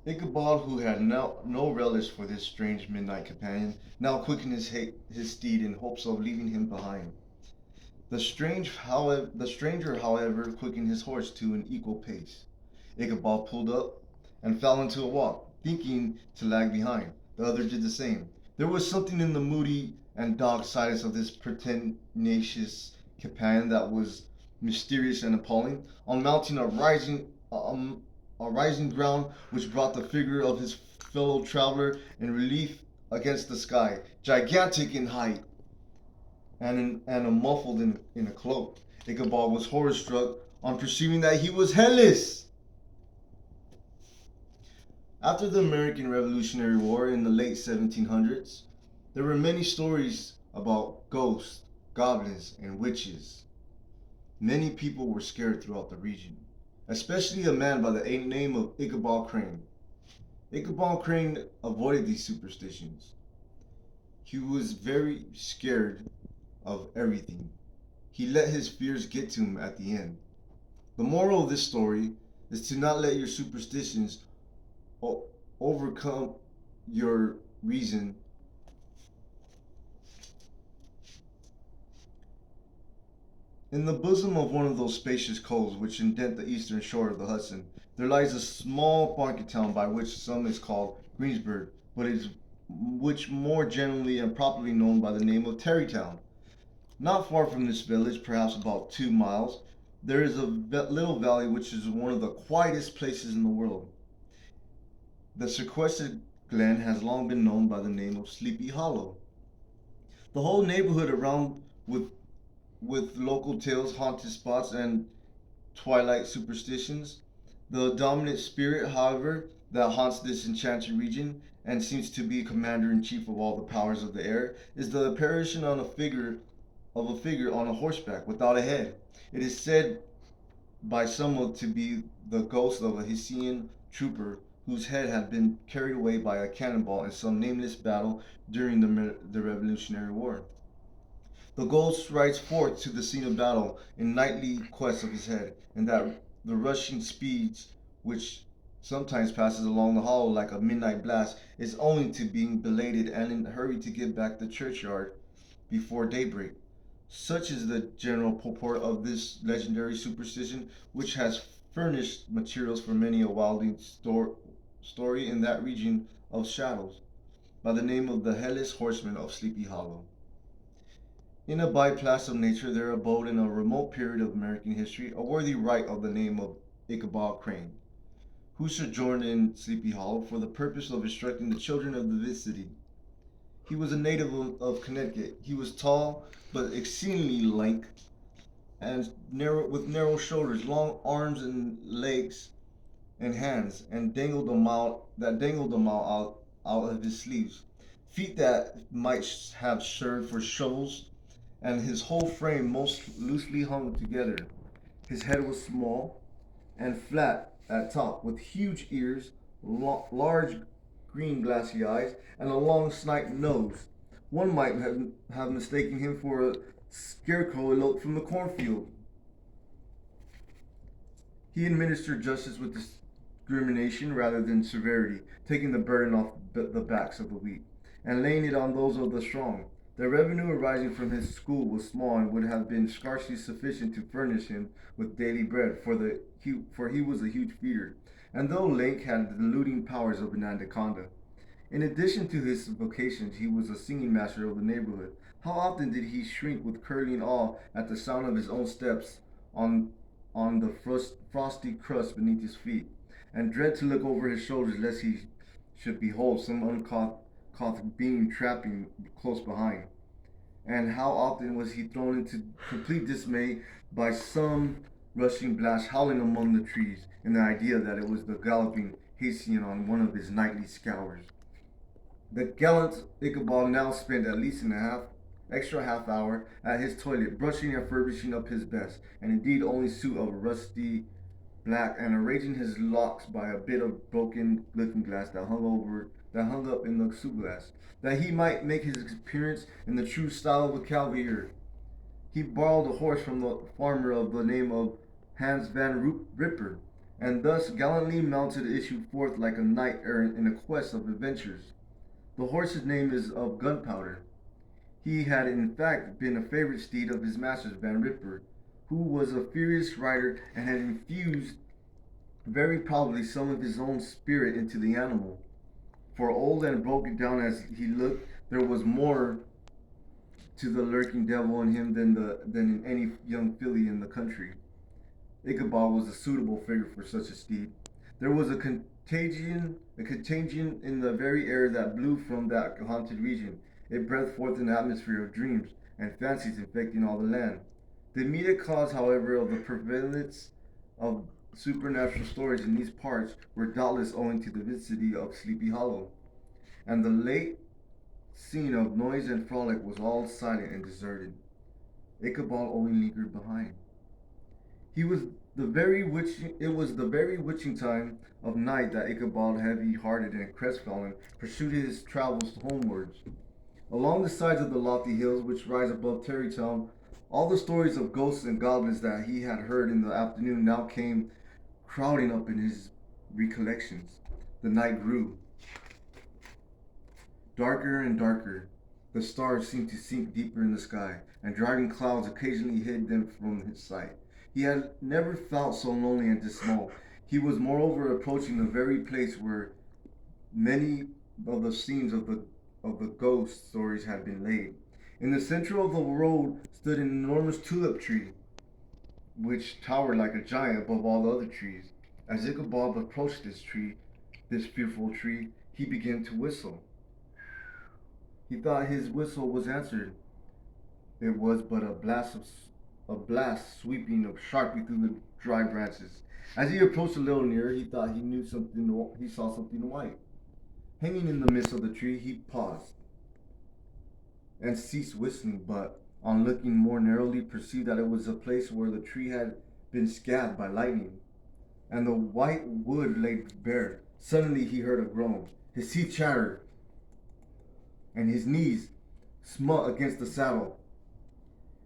Ichabod, who had no relish for this strange midnight companion, now quickened his steed in hopes of leaving him behind. The stranger, however, quickened his horse to an equal pace. Ichabod pulled up and fell into a walk, thinking to lag behind. The other did the same. There was something in the moody and dogged silence of this pertinacious companion that was mysterious and appalling. On mounting a rising ground which brought the figure of his fellow traveler in relief against the sky, gigantic in height and muffled in a cloak. Ichabod was horror struck on perceiving that he was headless. After the American Revolutionary War in the late 1700s, there were many stories about ghosts, goblins, and witches. Many people were scared throughout the region, especially a man by the name of Ichabod Crane. Ichabod Crane avoided these superstitions. He was very scared of everything. He let his fears get to him at the end. The moral of this story is to not let your superstitions overcome your reason. In the bosom of one of those spacious coves which indent the eastern shore of the Hudson, there lies a small market town by which some is called Greensburg, but is which more generally and properly known by the name of Tarrytown. Not far from this village, perhaps about 2 miles, there is a little valley which is one of the quietest places in the world. The sequestered glen has long been known by the name of Sleepy Hollow. The whole neighborhood around with local tales, haunted spots, and twilight superstitions. The dominant spirit, however, that haunts this enchanted region and seems to be commander in chief of all the powers of the air, is the apparition on a figure on a horseback without a head. It is said by some to be the ghost of a Hessian trooper whose head had been carried away by a cannonball in some nameless battle during the Revolutionary War. The ghost rides forth to the scene of battle in nightly quest of his head, and that the rushing speeds which sometimes passes along the hollow like a midnight blast is owing to being belated and in a hurry to get back to the churchyard before daybreak. Such is the general purport of this legendary superstition, which has furnished materials for many a wilding story in that region of shadows, by the name of the Headless Horseman of Sleepy Hollow. In a bypass of nature there abode in a remote period of American history a worthy wight of the name of Ichabod Crane, who sojourned in Sleepy Hollow for the purpose of instructing the children of the vicinity. He was a native of Connecticut. He was tall, but exceedingly lank, and with narrow shoulders, long arms and legs and hands, and dangled a mile out of his sleeves. Feet that might have served for shovels, and his whole frame most loosely hung together. His head was small and flat at top, with huge ears, large green glassy eyes, and a long snide nose. One might have mistaken him for a scarecrow eloped from the cornfield. He administered justice with discrimination rather than severity, taking the burden off the backs of the weak, and laying it on those of the strong. The revenue arising from his school was small and would have been scarcely sufficient to furnish him with daily bread, for he was a huge feeder, and though Lake had the deluding powers of an anaconda. In addition to his vocations, he was a singing master of the neighborhood. How often did he shrink with curling awe at the sound of his own steps on the frosty crust beneath his feet, and dread to look over his shoulders lest he should behold some uncaught being trapping close behind. And how often was he thrown into complete dismay by some rushing blast howling among the trees, in the idea that it was the galloping Hessian on one of his nightly scours. The gallant Ichabod now spent at least an extra half hour at his toilet, brushing and furbishing up his best, and indeed only suit of rusty black, and arranging his locks by a bit of broken looking glass that hung up in the soup glass, that he might make his appearance in the true style of a cavalier. He borrowed a horse from the farmer of the name of Hans Van Ripper, and thus gallantly mounted issued forth like a knight errant in a quest of adventures. The horse's name is of Gunpowder. He had in fact been a favorite steed of his master's, Van Ripper, who was a furious rider and had infused very probably some of his own spirit into the animal. For old and broken down as he looked, there was more to the lurking devil in him than in any young filly in the country. Ichabod was a suitable figure for such a steed. There was a contagion in the very air that blew from that haunted region. It breathed forth an atmosphere of dreams and fancies infecting all the land. The immediate cause, however, of the prevalence of supernatural stories in these parts were doubtless owing to the vicinity of Sleepy Hollow, and the late scene of noise and frolic was all silent and deserted. Ichabod only lingered behind. He was the very witching. It was the very witching time of night that Ichabod, heavy-hearted and crestfallen, pursued his travels homewards. Along the sides of the lofty hills which rise above Tarrytown, all the stories of ghosts and goblins that he had heard in the afternoon now came crowding up in his recollections. The night grew darker and darker. The stars seemed to sink deeper in the sky, and driving clouds occasionally hid them from his sight. He had never felt so lonely and dismal. He was moreover approaching the very place where many of the scenes of the ghost stories had been laid. In the center of the road stood an enormous tulip tree, which towered like a giant above all the other trees. As Ichabod approached this fearful tree, he began to whistle. He thought his whistle was answered. It was but a blast sweeping up sharply through the dry branches. As he approached a little nearer, he thought he knew something. He saw something white hanging in the midst of the tree. He paused and ceased whistling, but on looking more narrowly, perceived that it was a place where the tree had been scabbed by lightning, and the white wood lay bare. Suddenly he heard a groan. His teeth chattered, and his knees smote against the saddle.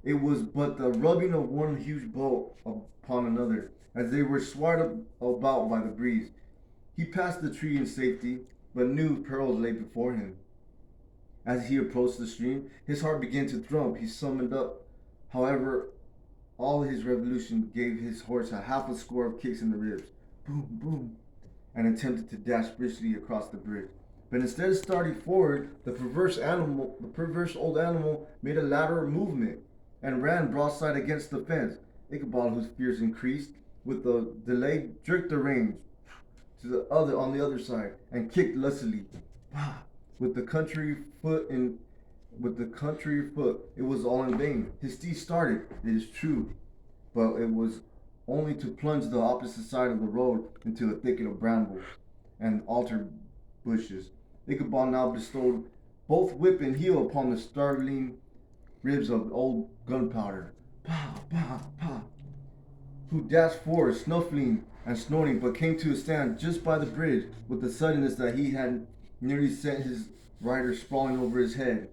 It was but the rubbing of one huge bolt upon another, as they were swayed about by the breeze. He passed the tree in safety, but new perils lay before him. As he approached the stream, his heart began to thump. He summoned up, however, all his resolution, gave his horse a half a score of kicks in the ribs, boom, boom, and attempted to dash briskly across the bridge. But instead of starting forward, the perverse old animal made a lateral movement and ran broadside against the fence. Ichabod, whose fears increased with the delay, jerked the reins to the other on the other side and kicked lustily. With the country foot in with the country foot, it was all in vain. His steed started, it is true, but it was only to plunge the opposite side of the road into a thicket of brambles and alder bushes. Ichabod now bestowed both whip and heel upon the startling ribs of old Gunpowder, pow, pow, pow, who dashed forward, snuffling and snorting, but came to a stand just by the bridge with the suddenness that he had nearly sent his rider sprawling over his head.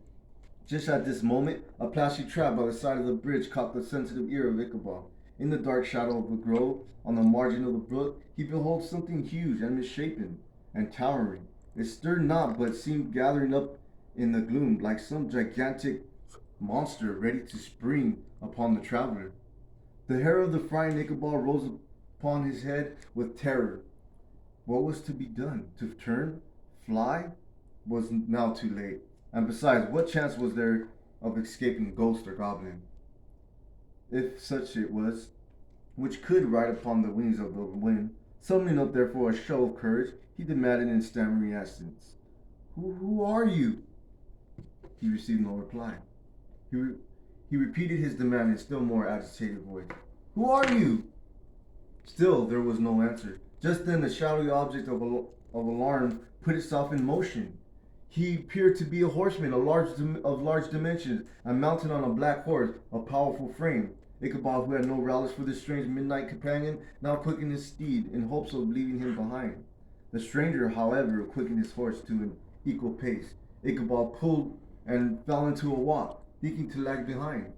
Just at this moment, a plashy trap by the side of the bridge caught the sensitive ear of Ichabod. In the dark shadow of the grove, on the margin of the brook, he beheld something huge and misshapen and towering. It stirred not, but seemed gathering up in the gloom like some gigantic monster ready to spring upon the traveler. The hair of the frightened Ichabod rose upon his head with terror. What was to be done? To turn? Fly? Was now too late. And besides, what chance was there of escaping ghost or goblin, if such it was, which could ride upon the wings of the wind? Summoning up therefore a show of courage, he demanded in stammering accents, Who are you?" He received no reply. He repeated his demand in still more agitated voice. "Who are you?" Still there was no answer. Just then the shadowy object of alarm put itself in motion. He appeared to be a horseman of large dimensions, and mounted on a black horse of powerful frame. Ichabod, who had no relish for this strange midnight companion, now quickened his steed in hopes of leaving him behind. The stranger, however, quickened his horse to an equal pace. Ichabod pulled and fell into a walk, thinking to lag behind.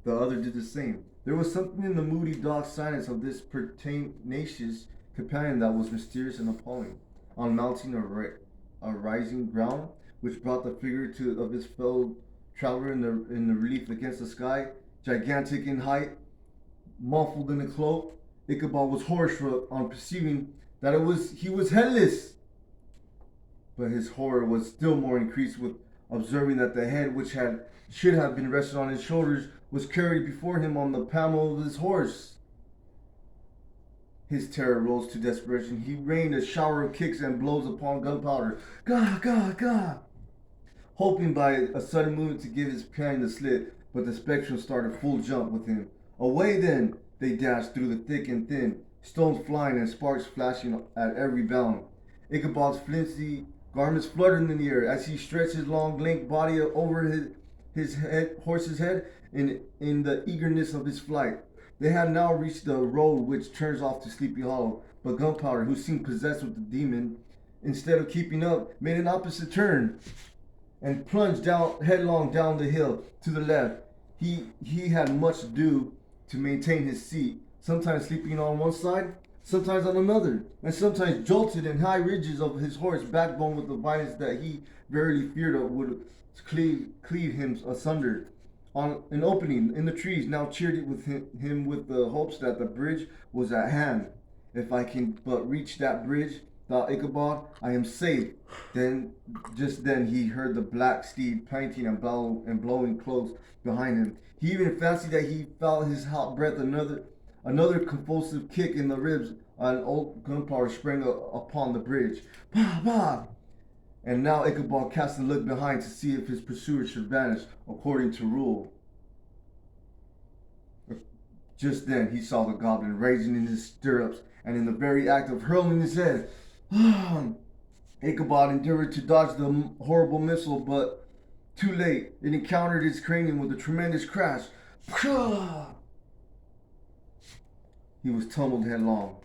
The other did the same. There was something in the moody dog silence of this pertinacious companion that was mysterious and appalling. On mounting a rising ground, which brought the figure of his fellow traveler in the relief against the sky, gigantic in height, muffled in a cloak, Ichabod was horror-struck on perceiving that he was headless. But his horror was still more increased with observing that the head which should have been rested on his shoulders was carried before him on the pommel of his horse. His terror rose to desperation. He rained a shower of kicks and blows upon Gunpowder. Gah, gah, gah! Hoping by a sudden movement to give his companion the slip, but the spectrum started full jump with him. Away then they dashed through the thick and thin, stones flying and sparks flashing at every bound. Ichabod's flimsy garments fluttered in the air as he stretched his long, lank body over his horse's head in the eagerness of his flight. They had now reached the road which turns off to Sleepy Hollow, but Gunpowder, who seemed possessed with the demon, instead of keeping up, made an opposite turn and plunged headlong down the hill to the left. He had much ado to maintain his seat, sometimes sleeping on one side, sometimes on another, and sometimes jolted in high ridges of his horse backbone with the violence that he verily feared would cleave him asunder. On an opening in the trees now cheered him with the hopes that the bridge was at hand. If I can but reach that bridge, thought Ichabod, I am safe. Just then he heard the black steed panting and blowing close behind him. He even fancied that he felt his hot breath. Another convulsive kick in the ribs, and old Gunpowder sprang upon the bridge. Bah, bah! And now Ichabod cast a look behind to see if his pursuer should vanish, according to rule. Just then he saw the goblin raising in his stirrups, and in the very act of hurling his head. Ichabod endeavored to dodge the horrible missile, but too late. It encountered his cranium with a tremendous crash. He was tumbled headlong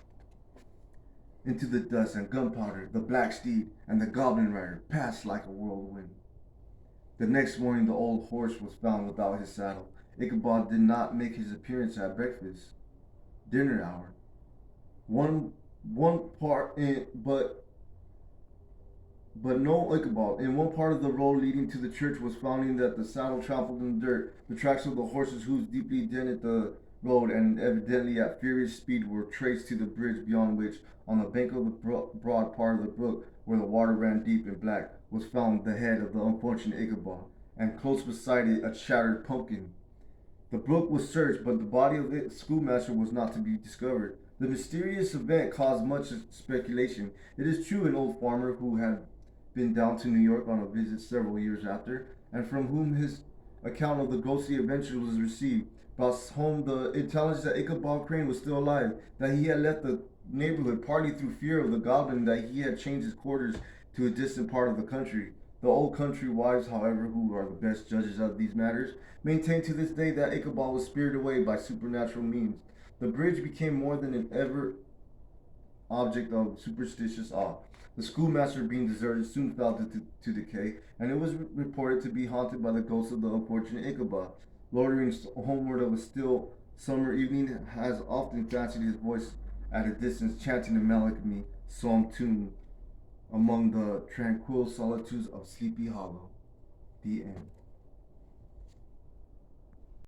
into the dust, and Gunpowder, the black steed, and the goblin rider passed like a whirlwind. The next morning the old horse was found without his saddle. Ichabod did not make his appearance at breakfast, dinner hour. But no Ichabod. In one part of the road leading to the church was finding that the saddle trampled in the dirt. The tracks of the horse's hooves deeply dented the road, and evidently at furious speed were traced to the bridge beyond which, on the bank of the broad part of the brook, where the water ran deep and black, was found the head of the unfortunate Ichabod, and close beside it a shattered pumpkin. The brook was searched, but the body of the schoolmaster was not to be discovered. The mysterious event caused much speculation. It is true an old farmer who had been down to New York on a visit several years after, and from whom his account of the ghostly adventure was received, brought home the intelligence that Ichabod Crane was still alive, that he had left the neighborhood partly through fear of the goblin, that he had changed his quarters to a distant part of the country. The old country wives, however, who are the best judges of these matters, maintain to this day that Ichabod was spirited away by supernatural means. The bridge became more than ever object of superstitious awe. The schoolmaster, being deserted, soon fell to decay, and it was reported to be haunted by the ghost of the unfortunate Ichabod. Loitering homeward of a still summer evening, has often fancied his voice at a distance chanting a melancholy psalm tune among the tranquil solitudes of Sleepy Hollow. The end.